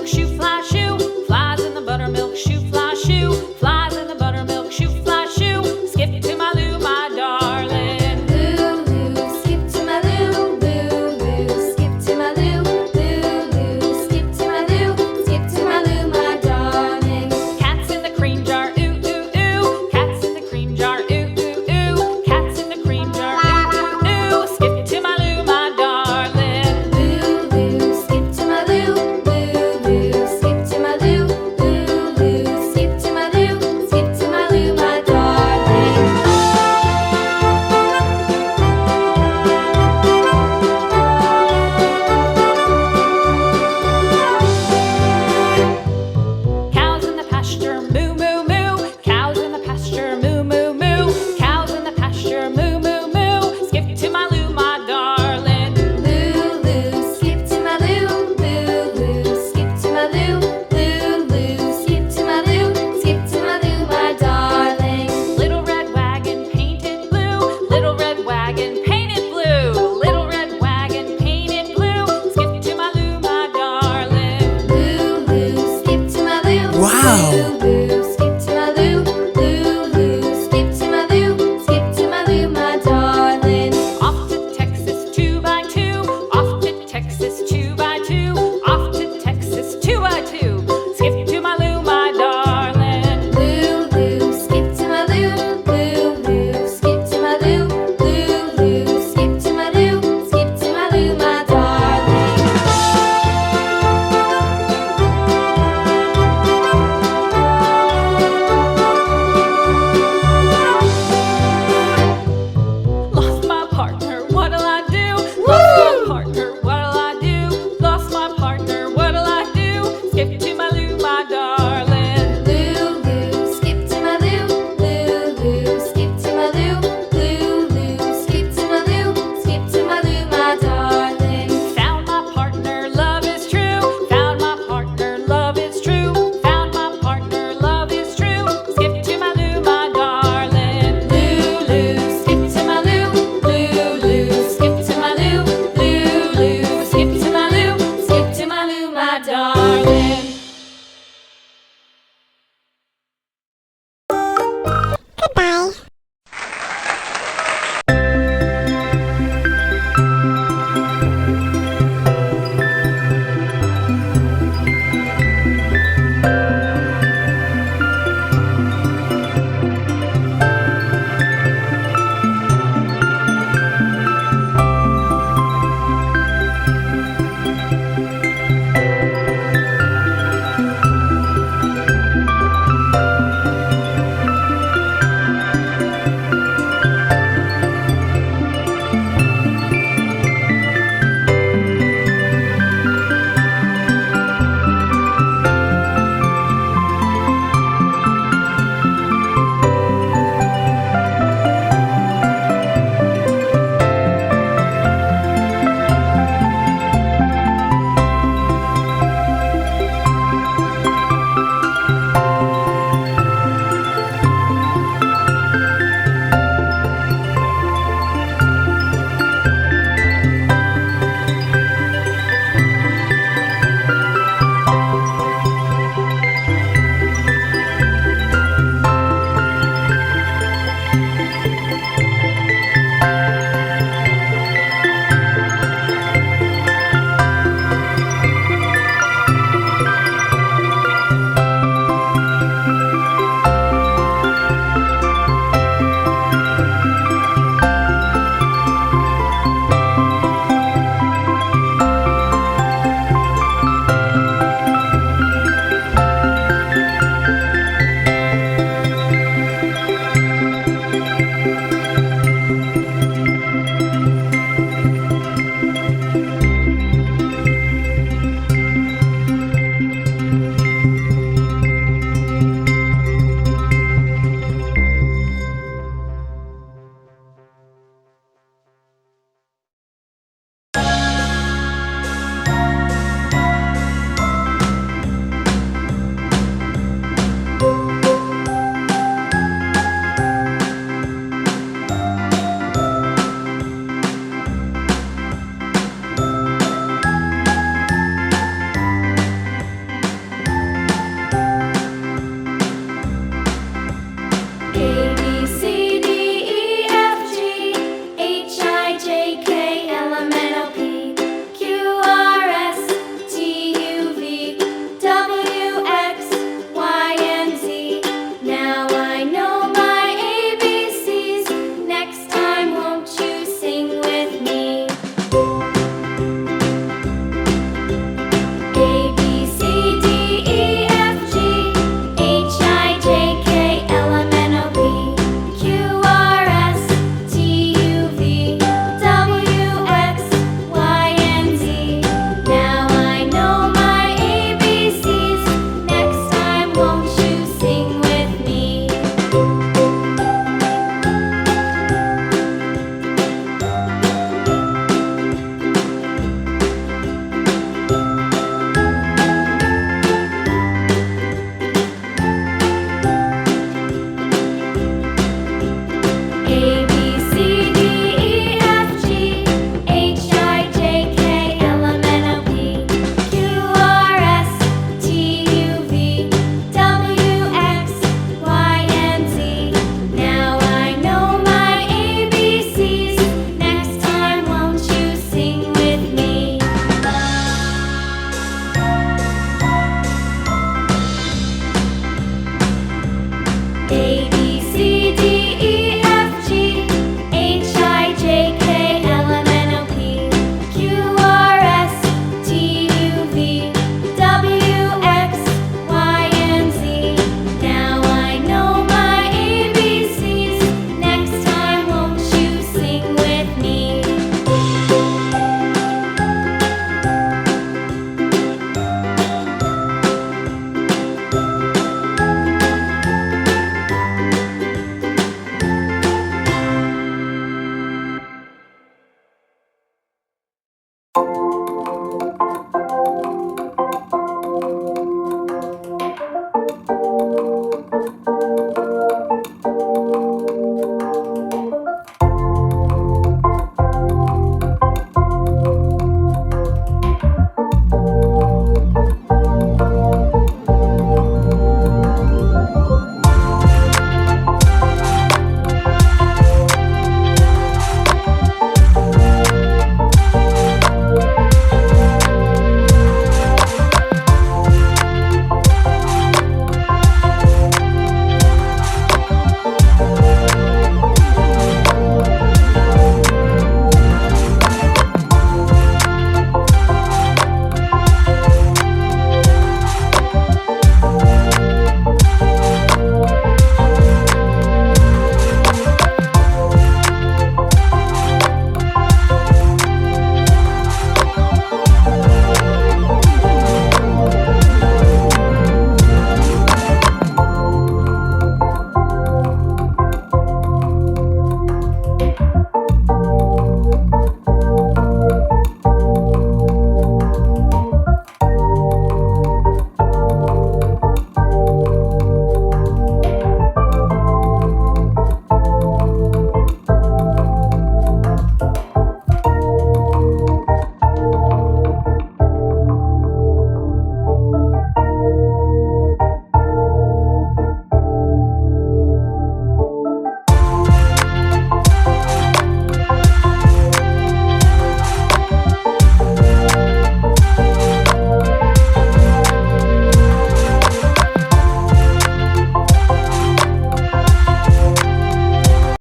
buttermilk shoe, fly shoe. Flies in the buttermilk shoe, fly shoe. Flies in the buttermilk shoe, fly shoe. Skip to my Lou, my darling. Lou, skip to my Lou, Lou, skip to my Lou, Lou, skip to my Lou, skip to my Lou, my darling. Cats in the cream jar, ooh, ooh, ooh. Cats in the cream jar, ooh, ooh, ooh. Cats in the cream jar, ooh, ooh, ooh. Skip to my Lou, my darling. Lou, skip to my Lou, Lou, skip to my Lou, Lou, skip to my Lou, skip to my Lou, my darling. Cows in the pasture, moo, moo, moo. Cows in the pasture, moo, moo, moo. Cows in the pasture, moo, moo, moo. Skip to my Lou, my darling. Lou, skip to my Lou, Lou, skip to my Lou, Lou, skip to my Lou, skip to my Lou, my darling. Little red wagon painted blue. Little red wagon painted blue. Little red wagon painted blue. Skip to my Lou, my darling. Lou, skip to my Lou. Wow. Lou, skip to my Lou, Lou, skip to my Lou, skip to my Lou, my darling. Off to Texas 2x2. Off to Texas 2x2. Off to Texas 2x2. Skip to my Lou, my darling. Lou, skip to my Lou, Lou, skip to my Lou, Lou, skip to my Lou, skip to my Lou, my darling. Lost my partner, what'll I do? Lost my partner, what'll I do? Lost my partner, what'll I do? Skip to my Lou, my darling. Lou, skip to my Lou, Lou, skip to my Lou, Lou, skip to my Lou, skip to my Lou, my darling. Found my partner, love is true. Found my partner, love is true. Found my partner, love is true. Skip to my Lou, my darling. Lou, skip to my Lou, Lou, skip to my Lou, Lou, skip to my Lou, skip to my Lou, my darling.